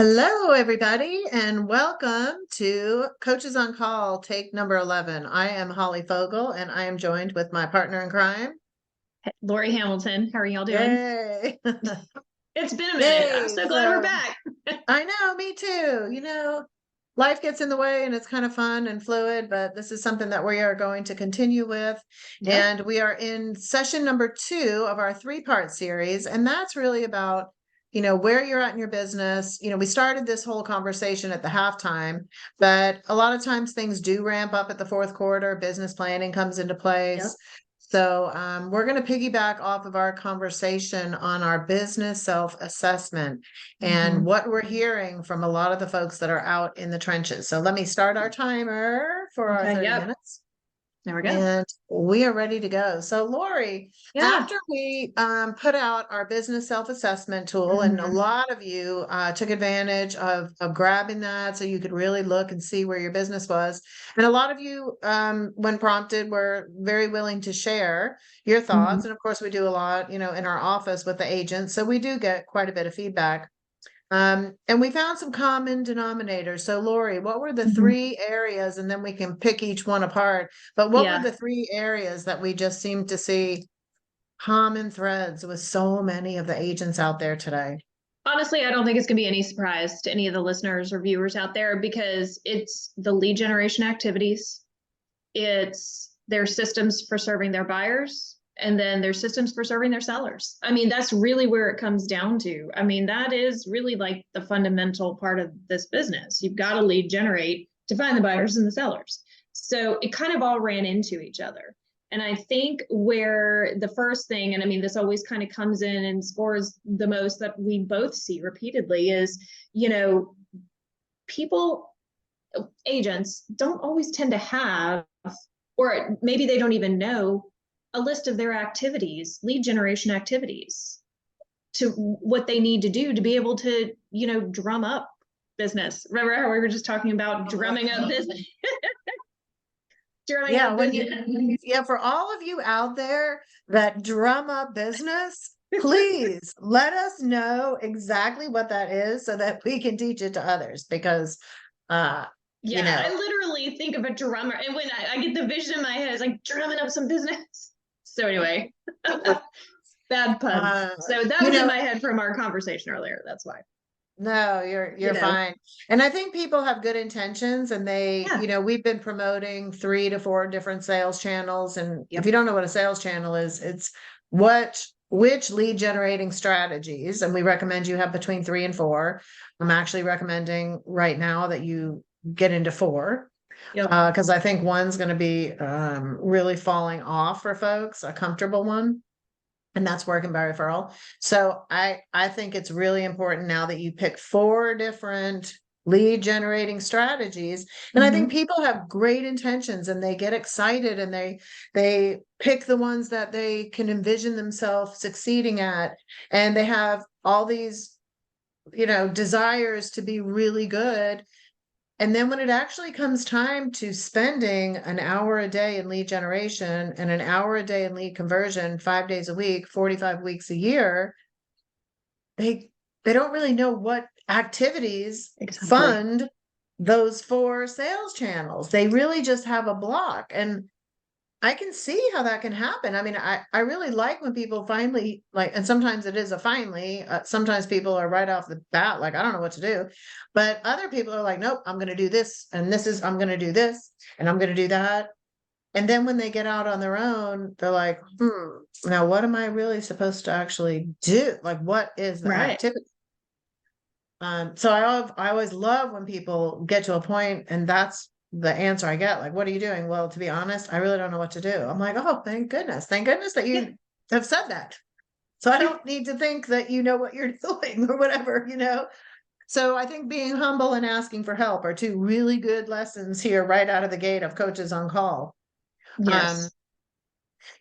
Hello, everybody, and welcome to Coaches on Call, take number 11. I am Holly Fogel, and I am joined with my partner in crime. Lori Hamilton, how are y'all doing? Yay! It's been a minute. I'm Yay! so glad we're So back. I know, me too. Life gets in the way and it's kind of fun and fluid, but this is something that we are going to continue with. Yep. And we are in session number 2 of our 3-part series. And that's really about, where you're at in your business. We started this whole conversation at the halftime, but a lot of times things do ramp up at the fourth quarter. Business planning comes into Yep. place. So we're going to piggyback off of our conversation on our business self-assessment and Mhm. what we're hearing from a lot of the folks that are out in the trenches. So let me start our timer for our Okay. 30 Yep. minutes. There we go. And we are ready to go. So, Lori, Yeah. after we put out our business self-assessment tool, and a Mhm. lot of you took advantage of grabbing that so you could really look and see where your business was. And a lot of you, when prompted, were very willing to share your Mhm. thoughts. And of course, we do a lot, in our office with the agents. So we do get quite a bit of feedback. And we found some common denominators. So, Lori, what were the Mhm. 3 areas? And then we can pick each one apart. But what were Yeah. the 3 areas that we just seemed to see common threads with so many of the agents out there today? Honestly, I don't think it's going to be any surprise to any of the listeners or viewers out there because it's the lead generation activities, it's their systems for serving their buyers, and then their systems for serving their sellers. I mean, that's really where it comes down to. I mean, that is really like the fundamental part of this business. You've got to lead generate to find the buyers and the sellers. So it kind of all ran into each other. And I think where the first thing, and I mean, this always kind of comes in and scores the most that we both see repeatedly is, you know, people, agents don't always tend to have, or maybe they don't even know, a list of their activities, lead generation activities, to what they need to do to be able to, drum up business. Remember how we were just talking about drumming up business? Drumming Yeah, up business. for all of you out there that drum up business, please let us know exactly what that is so that we can teach it to others because uh, you Yeah, I know, literally think of a drummer, and when I get the vision in my head, it's like drumming up some business. So anyway, bad pun. uh, So that you was in know, my head from our conversation earlier. That's why. no, you're You you're know. fine. And I think people have good intentions and Yeah. we've been promoting 3 to 4 different sales channels. And if Yep. you don't know what a sales channel is, it's which lead generating strategies. And we recommend you have between 3 and 4. I'm actually recommending right now that you get into 4. Yep. Because I think one's going to be really falling off for folks, a comfortable one, and that's working by referral. So I think it's really important now that you pick 4 different lead generating strategies. And I think Mm-hmm. people have great intentions and they get excited and they pick the ones that they can envision themselves succeeding at, and they have all these desires to be really good. And then when it actually comes time to spending an hour a day in lead generation and an hour a day in lead conversion, 5 days a week, 45 weeks a year, they they don't really know what activities Exactly. fund those 4 sales channels. They really just have a block. And I can see how that can happen. I mean, I really like when people finally like, and sometimes it is a finally, sometimes people are right off the bat, like, I don't know what to do. But other people are like, nope, I'm going to do this. And I'm going to do this and I'm going to do that. And then when they get out on their own, they're like, now what am I really supposed to actually do? Like, what is the Right. activity? So I always love when people get to a point and that's the answer I get. Like, what are you doing? Well, to be honest, I really don't know what to do. I'm like, oh, thank goodness. Thank goodness that Yeah. you have said that. So I Yeah. don't need to think that you know what you're doing or whatever. So I think being humble and asking for help are 2 really good lessons here right out of the gate of Coaches on Call. Um, Yes.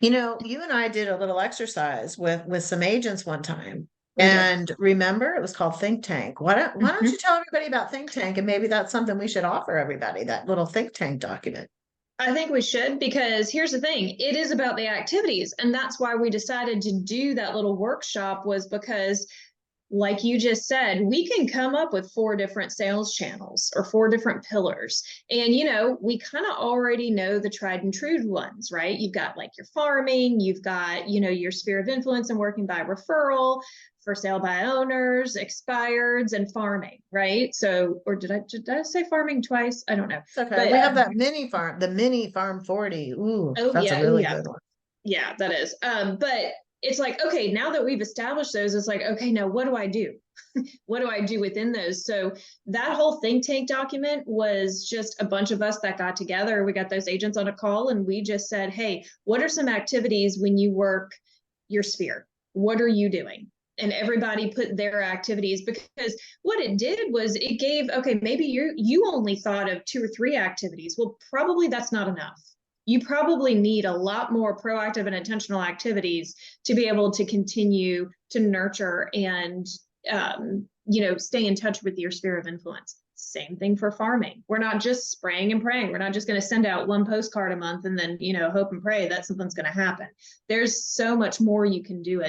you and I did a little exercise with some agents one time. We did. And remember, it was called Think Tank. Why don't you Mhm. tell everybody about Think Tank? And maybe that's something we should offer everybody, that little Think Tank document. I think we should, because here's the thing, it is about the activities. And that's why we decided to do that little workshop, was because like you just said, we can come up with 4 different sales channels or 4 different pillars. And, we kind of already know the tried and true ones, right? You've got like your farming, you've got, your sphere of influence and working by referral, for sale by owners, expireds, and farming, right? So, or did I say farming twice? I don't know. It's okay. But We have that mini farm, the mini farm 40. Ooh, oh that's a yeah, oh really yeah. good one. Yeah, that is. But it's like, okay, now that we've established those, it's like, okay, now what do I do? What do I do within those? So that whole think tank document was just a bunch of us that got together. We got those agents on a call and we just said, hey, what are some activities when you work your sphere? What are you doing? And everybody put their activities, because what it did was it gave, okay, maybe you only thought of 2 or 3 activities. Well, probably that's not enough. You probably need a lot more proactive and intentional activities to be able to continue to nurture and stay in touch with your sphere of influence. Same thing for farming. We're not just spraying and praying. We're not just going to send out 1 postcard a month and then, hope and pray that something's going to happen. There's so much more you can do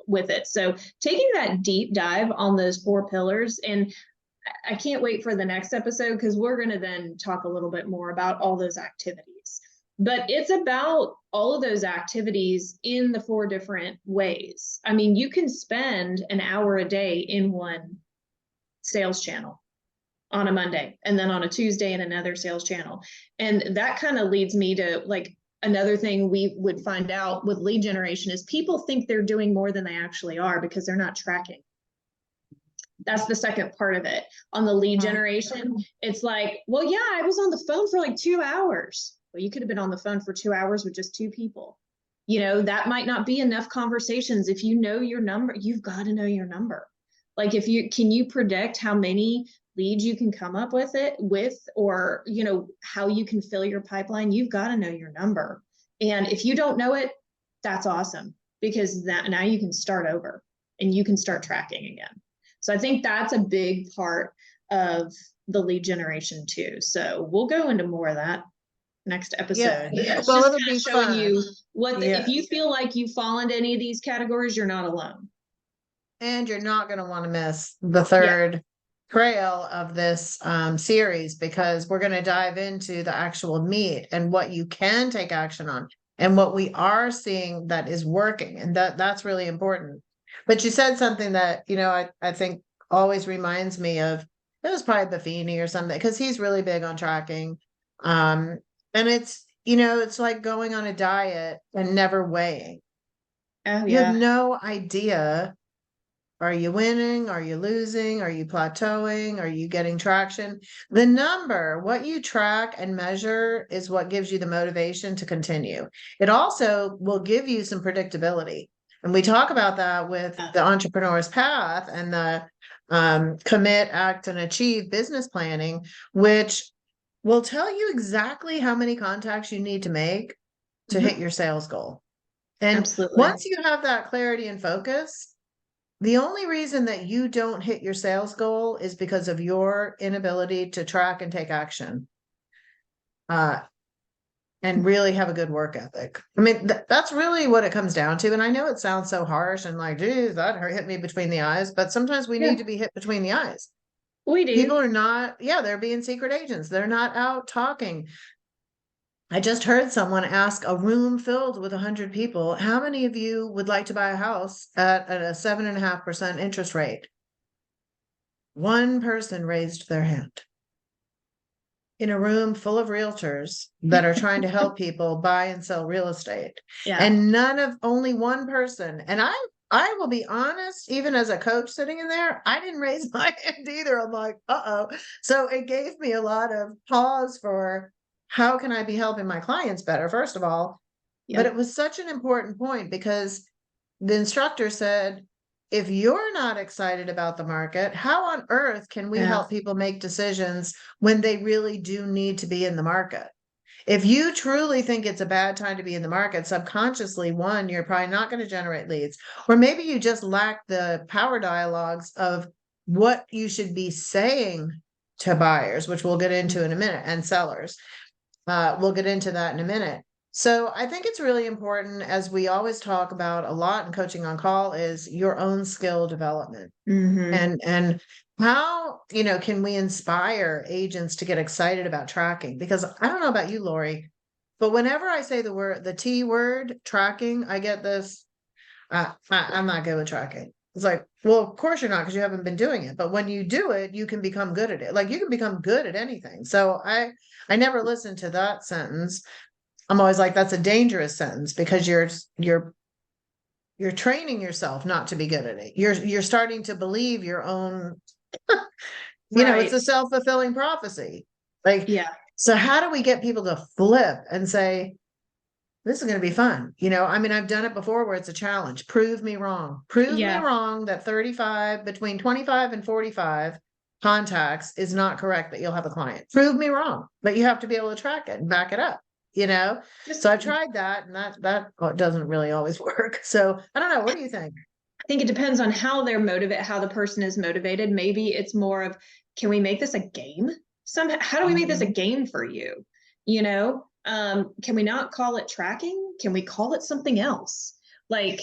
with it. So taking that deep dive on those 4 pillars, and I can't wait for the next episode because we're going to then talk a little bit more about all those activities. But it's about all of those activities in the 4 different ways. I mean, you can spend an hour a day in one sales channel on a Monday, and then on a Tuesday in another sales channel. And that kind of leads me to like another thing we would find out with lead generation is people think they're doing more than they actually are because they're not tracking. That's the second part of it. On the lead generation, it's like, well, yeah, I was on the phone for like 2 hours. Well, you could have been on the phone for 2 hours with just 2 people. That might not be enough conversations. If you know your number, you've got to know your number. Like can you predict how many leads you can come up with, or, how you can fill your pipeline? You've got to know your number. And if you don't know it, that's awesome, because now you can start over and you can start tracking again. So I think that's a big part of the lead generation too. So we'll go into more of that next episode. Yeah. It's Well, just it'll kind be of showing fun. you if you Yes. feel like you fall into any of these categories, you're not alone. And you're not going to want to miss the third trail of this series, because we're going to dive into the actual meat and what you can take action on and what we are seeing that is working. And that's really important. But you said something that, I think always reminds me of, it was probably Buffini or something, because he's really big on tracking. And it's, it's like going on a diet and never weighing. Oh You have yeah. no idea. Are you winning? Are you losing? Are you plateauing? Are you getting traction? The number, what you track and measure, is what gives you the motivation to continue. It also will give you some predictability. And we talk about that with the Entrepreneur's Path and the Commit, Act, and Achieve business planning, which will tell you exactly how many contacts you need to make to hit your sales goal. And Absolutely. once you have that clarity and focus, the only reason that you don't hit your sales goal is because of your inability to track and take action. And really have a good work ethic. I mean, that's really what it comes down to. And I know it sounds so harsh and like, geez, that hit me between the eyes. But sometimes we need to be hit between the eyes. We do. People are not, they're being secret agents. They're not out talking. I just heard someone ask a room filled with 100 people, how many of you would like to buy a house at a 7.5% interest rate? One person raised their hand. In a room full of realtors that are trying to help people buy and sell real estate. Yeah. And only one person. And I will be honest, even as a coach sitting in there, I didn't raise my hand either. I'm like, uh-oh. So it gave me a lot of pause for, how can I be helping my clients better, first of all? But it was such an important point, because the instructor said, if you're not excited about the market, how on earth can we help people make decisions when they really do need to be in the market? If you truly think it's a bad time to be in the market, subconsciously, one, you're probably not going to generate leads, or maybe you just lack the power dialogues of what you should be saying to buyers, which we'll get into in a minute, and sellers. We'll get into that in a minute. So I think it's really important, as we always talk about a lot in Coaching on Call, is your own skill development. And how, can we inspire agents to get excited about tracking? Because I don't know about you, Lori, but whenever I say the T word, tracking, I get this, I'm not good with tracking. It's like, well, of course you're not, because you haven't been doing it. But when you do it, you can become good at it. Like, you can become good at anything. So I never listened to that sentence. I'm always like, that's a dangerous sentence, because you're training yourself not to be good at it. You're starting to believe your own, it's a self-fulfilling prophecy. Like, Yeah. so how do we get people to flip and say, this is going to be fun? I've done it before where it's a challenge. Prove me wrong. Prove me wrong that between 25 and 45 contacts is not correct, that you'll have a client. Prove me wrong, but you have to be able to track it and back it up. So I've tried that, and that doesn't really always work. So I don't know. What do you think? I think it depends on how they're motivated, how the person is motivated. Maybe it's more of, can we make this a game? How do we make this a game for you? Can we not call it tracking? Can we call it something else? Like,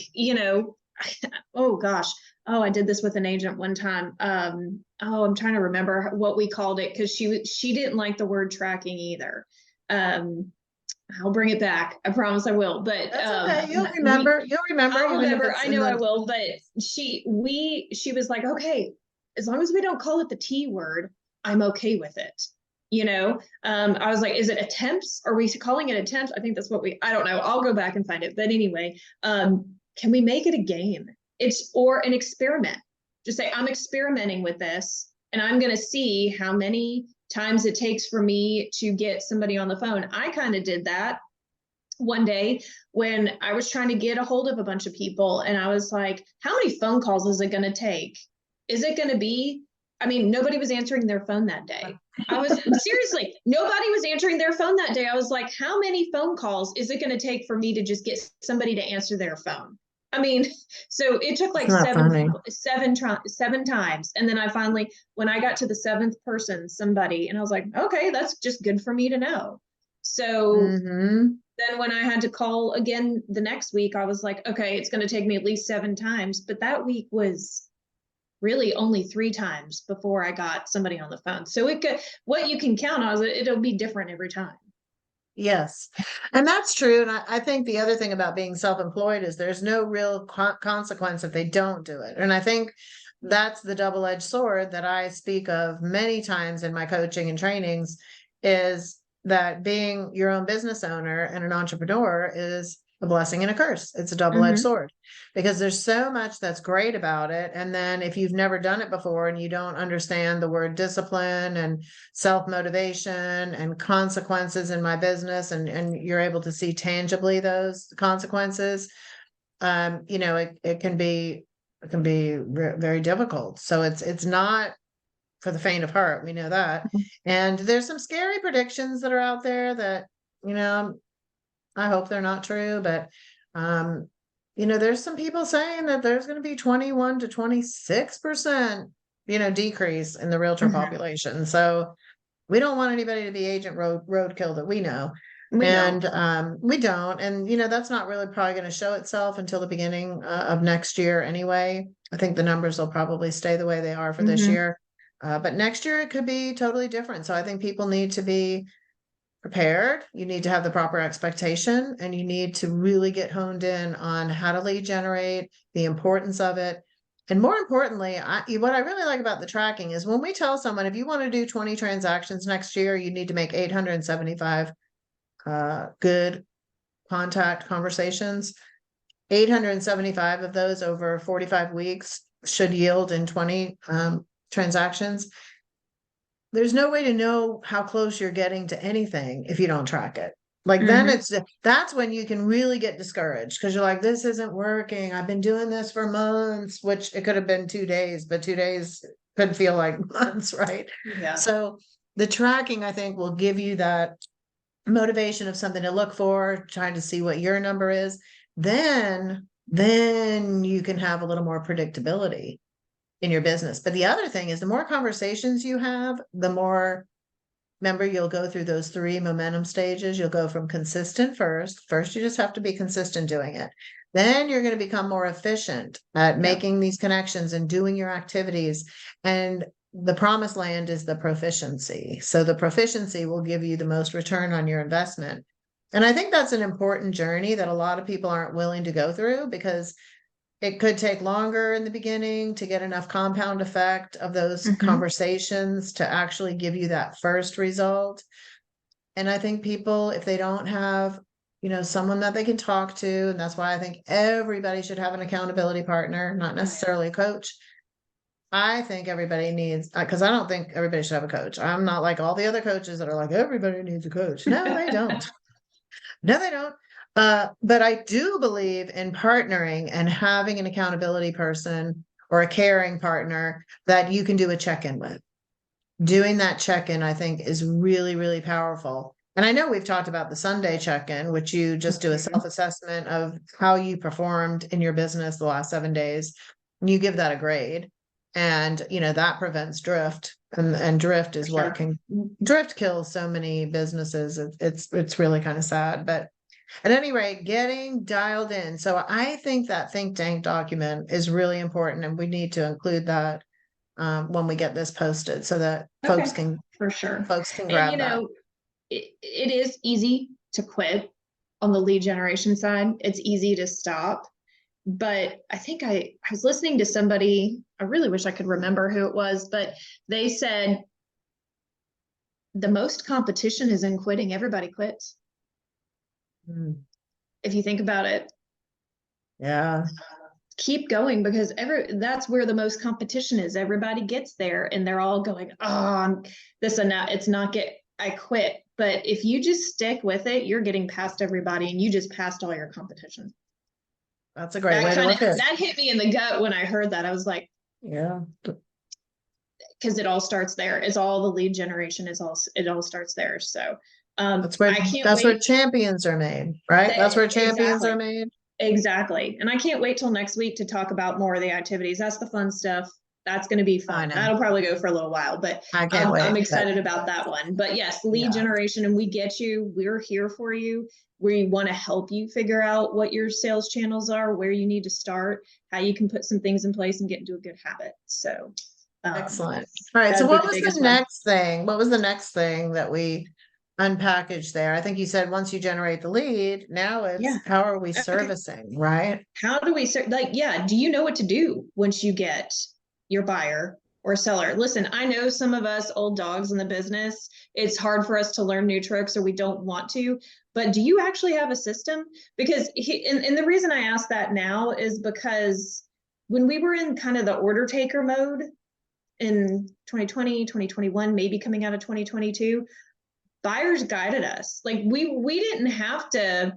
oh gosh. Oh, I did this with an agent one time. I'm trying to remember what we called it, because she didn't like the word tracking either. I'll bring it back. I promise I will. But that's okay. You'll remember. I'll remember. I know I will. But she was like, okay, as long as we don't call it the T word, I'm okay with it. I was like, is it attempts? Are we calling it attempts? I think that's what I don't know. I'll go back and find it. But anyway, can we make it a game? Or an experiment. Just say, I'm experimenting with this, and I'm going to see how many times it takes for me to get somebody on the phone. I kind of did that one day when I was trying to get a hold of a bunch of people, and I was like, how many phone calls is it going to take? Is it going to be, nobody was answering their phone that day. I was seriously, nobody was answering their phone that day. I was like, how many phone calls is it going to take for me to just get somebody to answer their phone? So it took like seven times. And then I finally, when I got to the seventh person, somebody, and I was like, okay, that's just good for me to know. So then when I had to call again the next week, I was like, okay, it's going to take me at least 7 times. But that week was really only 3 times before I got somebody on the phone. So what you can count on is it'll be different every time. Yes. And that's true. And I think the other thing about being self-employed is there's no real consequence if they don't do it. And I think that's the double-edged sword that I speak of many times in my coaching and trainings, is that being your own business owner and an entrepreneur is a blessing and a curse. It's a double-edged sword, because there's so much that's great about it. And then if you've never done it before and you don't understand the word discipline and self-motivation and consequences in my business, and you're able to see tangibly those consequences, it can be very difficult. So it's not for the faint of heart. We know that. And there's some scary predictions that are out there that, I hope they're not true, but there's some people saying that there's going to be 21 to 26%, decrease in the realtor population. So we don't want anybody to be agent roadkill that we know. We don't. And that's not really probably going to show itself until the beginning of next year anyway. I think the numbers will probably stay the way they are for this year. But next year it could be totally different. So I think people need to be prepared. You need to have the proper expectation, and you need to really get honed in on how to lead generate, the importance of it. And more importantly, what I really like about the tracking is when we tell someone, if you want to do 20 transactions next year, you need to make 875 good contact conversations. 875 of those over 45 weeks should yield in 20 transactions. There's no way to know how close you're getting to anything if you don't track it. Like, then that's when you can really get discouraged, because you're like, this isn't working. I've been doing this for months, which it could have been 2 days, but 2 days could feel like months, right? Yeah. So the tracking, I think, will give you that motivation of something to look for, trying to see what your number is. Then you can have a little more predictability in your business. But the other thing is, the more conversations you have, the more remember, you'll go through those 3 momentum stages. You'll go from consistent first. First, you just have to be consistent doing it. Then you're going to become more efficient at making these connections and doing your activities. And the promised land is the proficiency. So the proficiency will give you the most return on your investment. And I think that's an important journey that a lot of people aren't willing to go through, because it could take longer in the beginning to get enough compound effect of those conversations to actually give you that first result. And I think people, if they don't have, someone that they can talk to, and that's why I think everybody should have an accountability partner, not necessarily a coach. I think everybody needs, because I don't think everybody should have a coach. I'm not like all the other coaches that are like, everybody needs a coach. No, they don't. No, they don't. But I do believe in partnering and having an accountability person or a caring partner that you can do a check-in with. Doing that check-in, I think, is really, really powerful. And I know we've talked about the Sunday check-in, which you just do a self-assessment of how you performed in your business the last 7 days. And you give that a grade. And, that prevents drift. And drift is what drift kills so many businesses. It's really kind of sad. But at any rate, getting dialed in. So I think that think tank document is really important, and we need to include that when we get this posted, so that folks can grab that. It is easy to quit on the lead generation side. It's easy to stop. But I think I was listening to somebody, I really wish I could remember who it was, but they said the most competition is in quitting. Everybody quits. If you think about it. Yeah. Keep going, because that's where the most competition is. Everybody gets there and they're all going, oh, this and that. I quit. But if you just stick with it, you're getting past everybody, and you just passed all your competition. That's a great way to look at it. That hit me in the gut when I heard that. I was like, yeah, because it all starts there. It's all the lead generation it all starts there. So that's where champions are made, right? That's where champions are made. Exactly. And I can't wait till next week to talk about more of the activities. That's the fun stuff. That's going to be fun. That'll probably go for a little while, but I can't wait. I'm excited about that one. But yes, lead generation, and we get you. We're here for you. We want to help you figure out what your sales channels are, where you need to start, how you can put some things in place and get into a good habit. So excellent. All right. So what was the next thing? What was the next thing that we unpackaged there? I think you said once you generate the lead, now it's how are we servicing, right? How do we do you know what to do once you get your buyer or seller? Listen, I know some of us old dogs in the business, it's hard for us to learn new tricks, or we don't want to, but do you actually have a system? Because and the reason I ask that now is because when we were in kind of the order taker mode in 2020, 2021, maybe coming out of 2022, buyers guided us. Like we didn't have to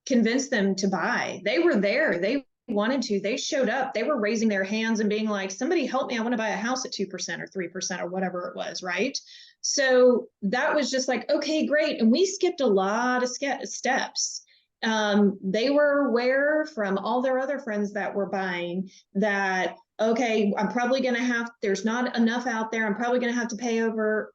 convince them to buy. They were there. They wanted to. They showed up. They were raising their hands and being like, somebody help me. I want to buy a house at 2% or 3% or whatever it was, right? So that was just like, okay, great. And we skipped a lot of steps. They were aware from all their other friends that were buying that, okay, I'm probably going to there's not enough out there. I'm probably going to have to pay over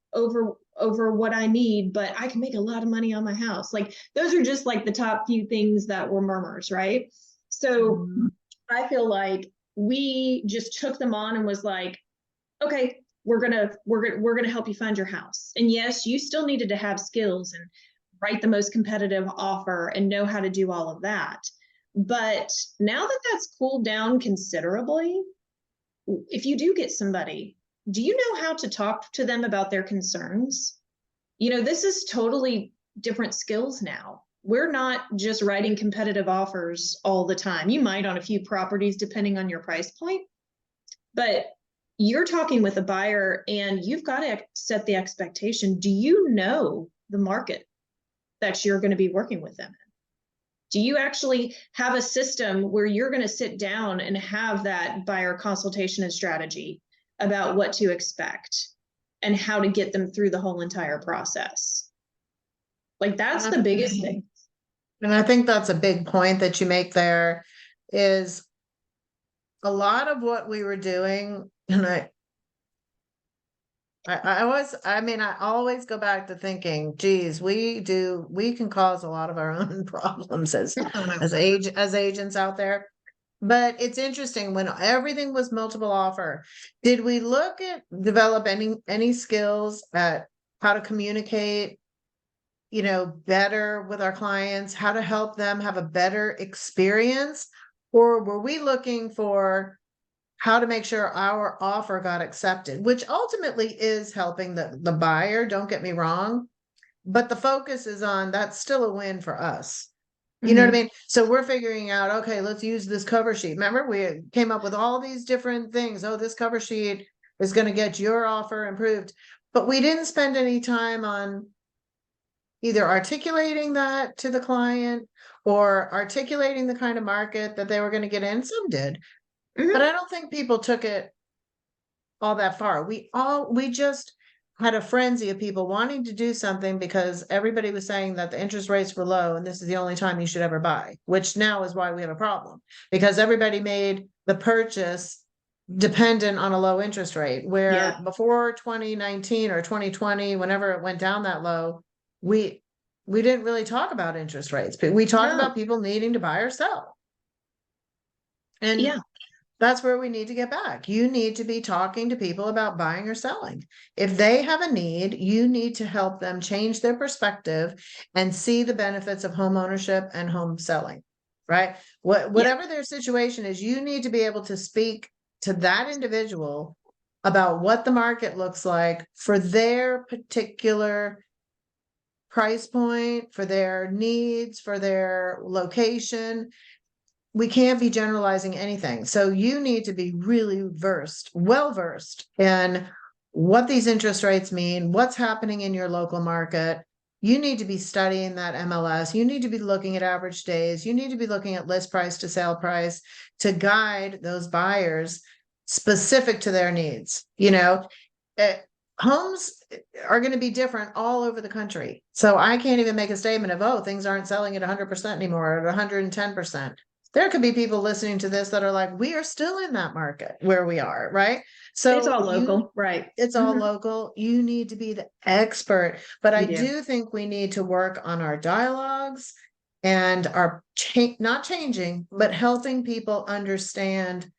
what I need, but I can make a lot of money on my house. Like those are just like the top few things that were murmurs, right? So I feel like we just took them on and was like, okay, we're gonna help you find your house. And yes, you still needed to have skills and write the most competitive offer and know how to do all of that. But now that that's cooled down considerably, if you do get somebody, do you know how to talk to them about their concerns? This is totally different skills now. We're not just writing competitive offers all the time. You might on a few properties, depending on your price point, but you're talking with a buyer and you've got to set the expectation. Do you know the market that you're going to be working with them in? Do you actually have a system where you're going to sit down and have that buyer consultation and strategy about what to expect and how to get them through the whole entire process? Like that's the biggest thing. And I think that's a big point that you make there, is a lot of what we were doing, and I always go back to thinking, geez, we can cause a lot of our own problems as agents out there. But it's interesting, when everything was multiple offer, did we look at develop any skills at how to communicate, better with our clients, how to help them have a better experience? Or were we looking for how to make sure our offer got accepted, which ultimately is helping the buyer, don't get me wrong, but the focus is on that's still a win for us. You know what I mean? So we're figuring out, okay, let's use this cover sheet. Remember, we came up with all these different things. Oh, this cover sheet is going to get your offer improved. But we didn't spend any time on either articulating that to the client or articulating the kind of market that they were going to get in. Some did, Mhm. but I don't think people took it all that far. We just had a frenzy of people wanting to do something because everybody was saying that the interest rates were low and this is the only time you should ever buy, which now is why we have a problem, because everybody made the purchase dependent on a low interest rate, where Yeah. before 2019 or 2020, whenever it went down that low, we didn't really talk about interest rates, but we talked No. about people needing to buy or sell. And Yeah. that's where we need to get back. You need to be talking to people about buying or selling. If they have a need, you need to help them change their perspective and see the benefits of home ownership and home selling, right? Whatever their situation is, you need to be able to speak to that individual about what the market looks like for their particular price point, for their needs, for their location. We can't be generalizing anything. So you need to be really well versed in what these interest rates mean, what's happening in your local market. You need to be studying that MLS. You need to be looking at average days. You need to be looking at list price to sale price to guide those buyers specific to their needs. Homes are going to be different all over the country. So I can't even make a statement of, oh, things aren't selling at 100% anymore, at 110%. There could be people listening to this that are like, we are still in that market where we are, right? So It's all local, right? It's all local. You need to be the expert. But I You do. do think we need to work on our dialogues and our not changing, but helping people understand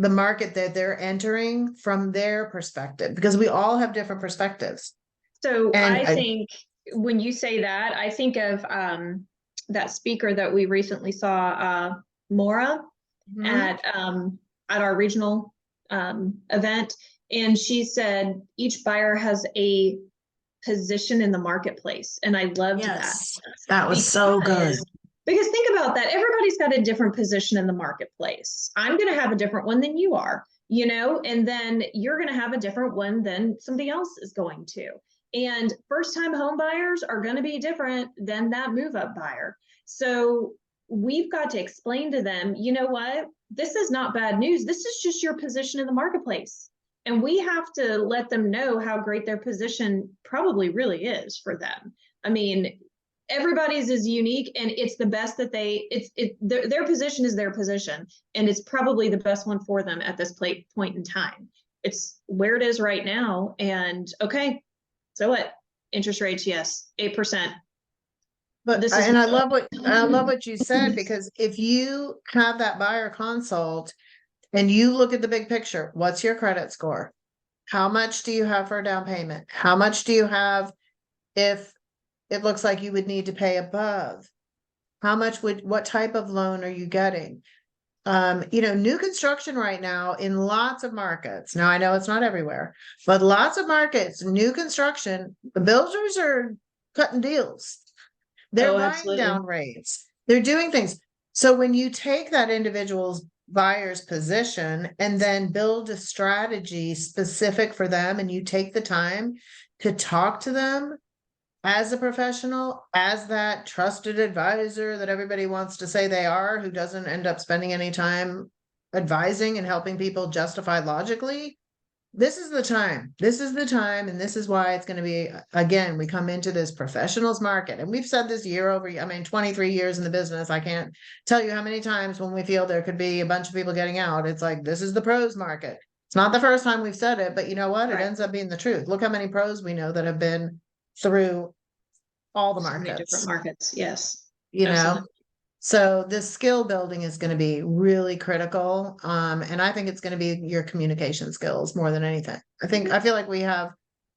the market that they're entering from their perspective, because we all have different perspectives. So And I think when you say that, I think of that speaker that we recently saw, Maura, at our regional event, and she said each buyer has a position in the marketplace, and I loved that was so good. Because think about that, everybody's got a different position in the marketplace. I'm going to have a different one than you are, and then you're going to have a different one than somebody else is going to. And first-time home buyers are going to be different than that move-up buyer. So we've got to explain to them, you know what? This is not bad news. This is just your position in the marketplace. And we have to let them know how great their position probably really is for them. I mean, everybody's is unique, and it's the best that their position is their position, and it's probably the best one for them at this point in time. It's where it is right now. And okay, so what? Interest rates, yes, 8%. But I love what you said, because if you have that buyer consult and you look at the big picture, what's your credit score? How much do you have for a down payment? How much do you have if it looks like you would need to pay above? What type of loan are you getting? New construction right now in lots of markets. Now, I know it's not everywhere, but lots of markets, new construction, the builders are cutting deals. They're buying down rates. They're doing things. So when you take that individual's buyer's position and then build a strategy specific for them, and you take the time to talk to them as a professional, as that trusted advisor that everybody wants to say they are, who doesn't end up spending any time advising and helping people justify logically, this is the time. This is the time. And this is why it's going to be, again, we come into this professionals market. And we've said this year over, 23 years in the business. I can't tell you how many times when we feel there could be a bunch of people getting out, it's like, this is the pros market. It's not the first time we've said it, but you know what? It Right. ends up being the truth. Look how many pros we know that have been through all the So many different markets, markets, yes. you know? Absolutely. So this skill building is going to be really critical. And I think it's going to be your communication skills more than anything. I feel like we have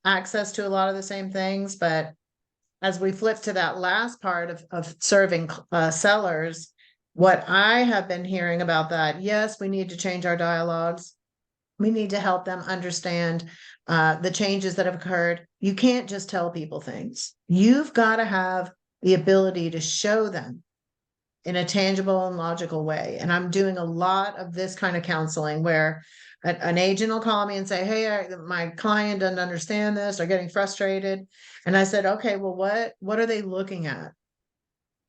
access to a lot of the same things, but as we flip to that last part of serving sellers, what I have been hearing about that, yes, we need to change our dialogues. We need to help them understand the changes that have occurred. You can't just tell people things. You've got to have the ability to show them in a tangible and logical way. And I'm doing a lot of this kind of counseling where an agent will call me and say, hey, my client doesn't understand this, they're getting frustrated. And I said, okay, well, what are they looking at?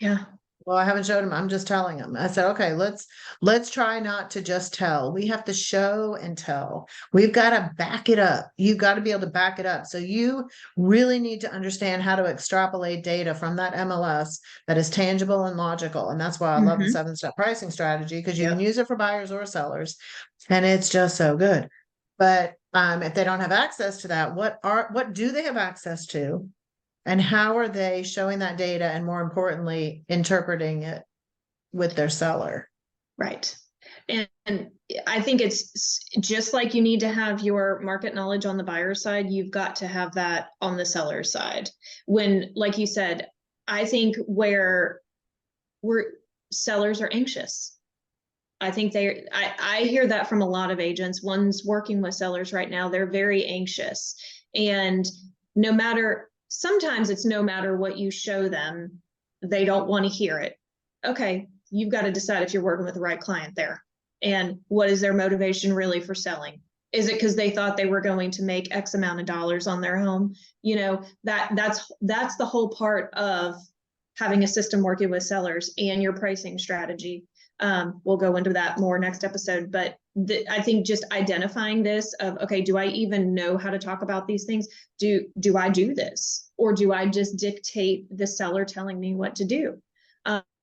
Yeah. Well, I haven't showed them. I'm just telling them. I said, okay, let's try not to just tell. We have to show and tell. We've got to back it up. You've got to be able to back it up. So you really need to understand how to extrapolate data from that MLS that is tangible and logical. And that's why I love the 7-step pricing strategy, because you can use it for buyers or sellers, and it's just so good. But if they don't have access to that, what do they have access to? And how are they showing that data, and more importantly, interpreting it with their seller? Right. And I think it's just like you need to have your market knowledge on the buyer side, you've got to have that on the seller side. When, like you said, I think where sellers are anxious. I think I hear that from a lot of agents. One's working with sellers right now, they're very anxious. And sometimes it's no matter what you show them, they don't want to hear it. Okay, you've got to decide if you're working with the right client there. And what is their motivation really for selling? Is it because they thought they were going to make X amount of dollars on their home? That's the whole part of having a system working with sellers and your pricing strategy. We'll go into that more next episode, but I think just identifying this of, okay, do I even know how to talk about these things? Do I do this? Or do I just dictate the seller telling me what to do?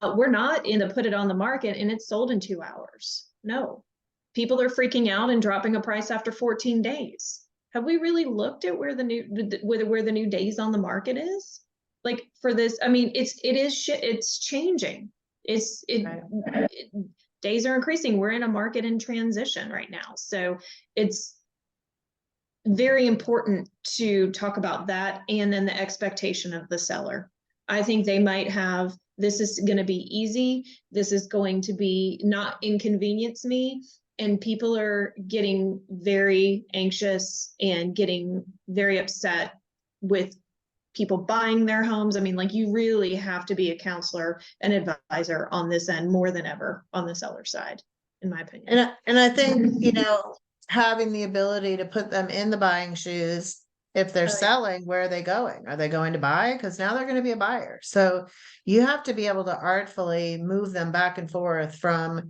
We're not in the put it on the market and it's sold in 2 hours. No, people are freaking out and dropping a price after 14 days. Have we really looked at where the new days on the market is? Like for this, I mean, it's changing. Days are increasing. We're in a market in transition right now. So it's very important to talk about that. And then the expectation of the seller. I think they might have, this is going to be easy. This is going to be not inconvenience me. And people are getting very anxious and getting very upset with people buying their homes. I mean, like, you really have to be a counselor and advisor on this end more than ever on the seller side, in my opinion. And I think, having the ability to put them in the buying shoes, if they're selling, where are they going? Are they going to buy? Because now they're going to be a buyer. So you have to be able to artfully move them back and forth from,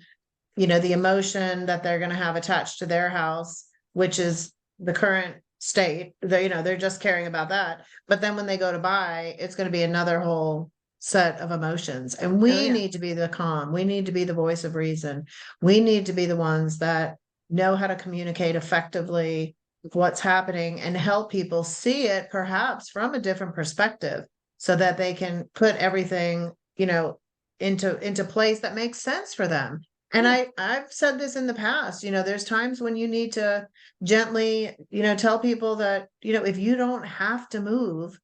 the emotion that they're going to have attached to their house, which is the current state. They're just caring about that. But then when they go to buy, it's going to be another whole set of emotions. And we need to be the calm. We need to be the voice of reason. We need to be the ones that know how to communicate effectively what's happening and help people see it perhaps from a different perspective, so that they can put everything, into place that makes sense for them. And I've said this in the past, there's times when you need to gently, tell people that, if you don't have to move,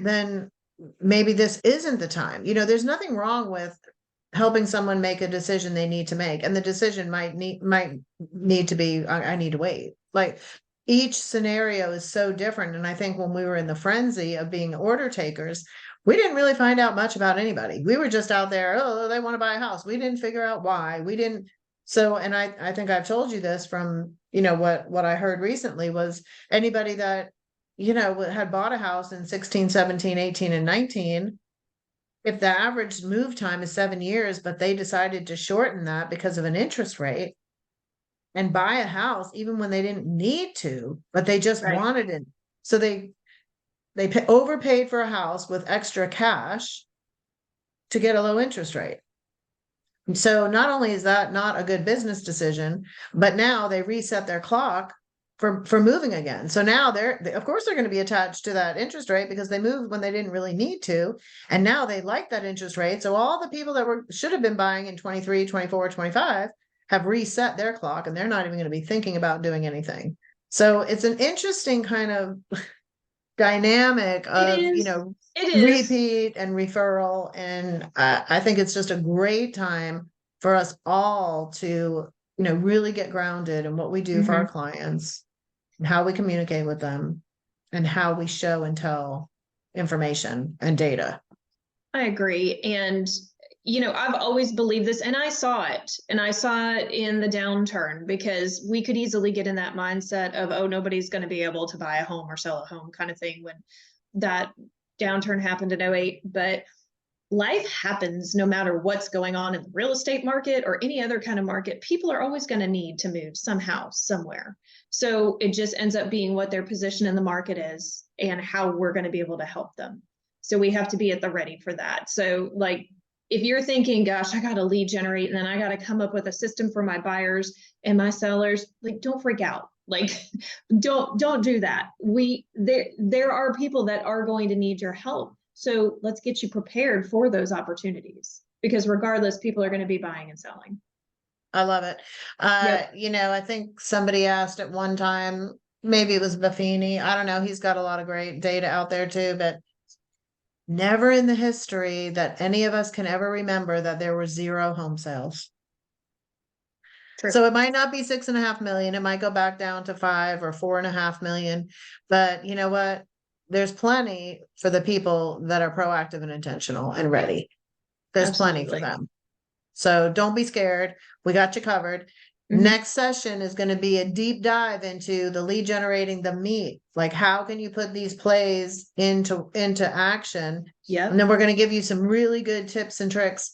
then maybe this isn't the time. There's nothing wrong with helping someone make a decision they need to make. And the decision might need to be, I need to wait. Like, each scenario is so different. And I think when we were in the frenzy of being order takers, we didn't really find out much about anybody. We were just out there, oh, they want to buy a house. We didn't figure out why. We didn't. So, and I think I've told you this from, what I heard recently was anybody that, had bought a house in 16, 17, 18, and 19, if the average move time is 7 years, but they decided to shorten that because of an interest rate and buy a house, even when they didn't need to, but they just wanted it. So they overpaid for a house with extra cash to get a low interest rate. So not only is that not a good business decision, but now they reset their clock for moving again. So now of course they're going to be attached to that interest rate because they moved when they didn't really need to. And now they like that interest rate. So all the people that should have been buying in 23, 24, 25 have reset their clock and they're not even going to be thinking about doing anything. So it's an interesting kind of dynamic of, It you is. know, It is. repeat and referral. And I think it's just a great time for us all to, you know, really get grounded in what we do for our clients, and how we communicate with them, and how we show and tell information and data. I agree. And, you know, I've always believed this, and I saw it, and I saw it in the downturn, because we could easily get in that mindset of, oh, nobody's going to be able to buy a home or sell a home kind of thing when that downturn happened in 08. But life happens no matter what's going on in the real estate market or any other kind of market. People are always going to need to move somehow, somewhere. So it just ends up being what their position in the market is and how we're going to be able to help them. So we have to be at the ready for that. So like, if you're thinking, gosh, I got to lead generate and then I got to come up with a system for my buyers and my sellers, like, don't freak out. Like, don't do that. There are people that are going to need your help. So let's get you prepared for those opportunities, because regardless, people are going to be buying and selling. I love it. Yep. You know, I think somebody asked at one time, maybe it was Buffini. I don't know. He's got a lot of great data out there too, but never in the history that any of us can ever remember that there were 0 home sales. True. So it might not be 6.5 million. It might go back down to 5 or 4.5 million. But you know what? There's plenty for the people that are proactive and intentional and ready. There's plenty for Absolutely. them. So don't be scared. We got you covered. Next session is going to be a deep dive into the lead generating, the meat. Like, how can you put these plays into action? Yep. And then we're going to give you some really good tips and tricks,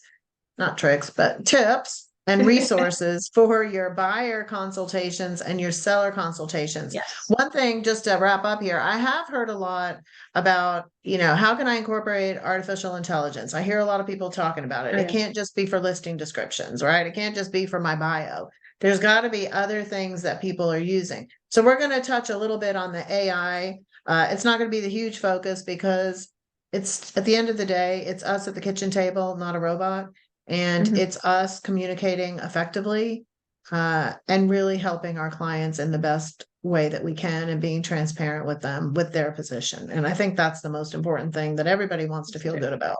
not tricks, but tips and resources for your buyer consultations and your seller consultations. Yes. One thing, just to wrap up here, I have heard a lot about, you know, how can I incorporate artificial intelligence? I hear a lot of people talking about it. Oh, It yeah. can't just be for listing descriptions, right? It can't just be for my bio. There's got to be other things that people are using. So we're going to touch a little bit on the AI. It's not going to be the huge focus because it's, at the end of the day, it's us at the kitchen table, not a robot. And it's us communicating effectively and really helping our clients in the best way that we can and being transparent with them with their position. And I think that's the most important thing that everybody wants to feel good about.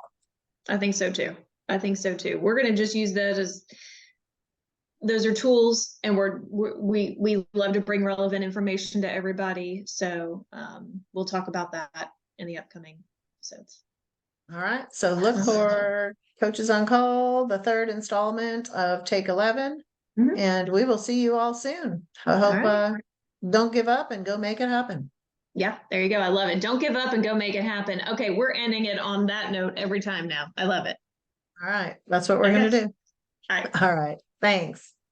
I think so too. I think so too. We're going to just use that as, those are tools, and we love to bring relevant information to everybody. So we'll talk about that in the upcoming episodes. All right. So look for Coaches on Call, the 3rd installment of Take 11. And we will see you all soon. I hope don't give up and go make it happen. Yeah, there you go. I love it. Don't give up and go make it happen. Okay, we're ending it on that note every time now. I love it. All right. That's what we're going to do. All right. All right. Thanks.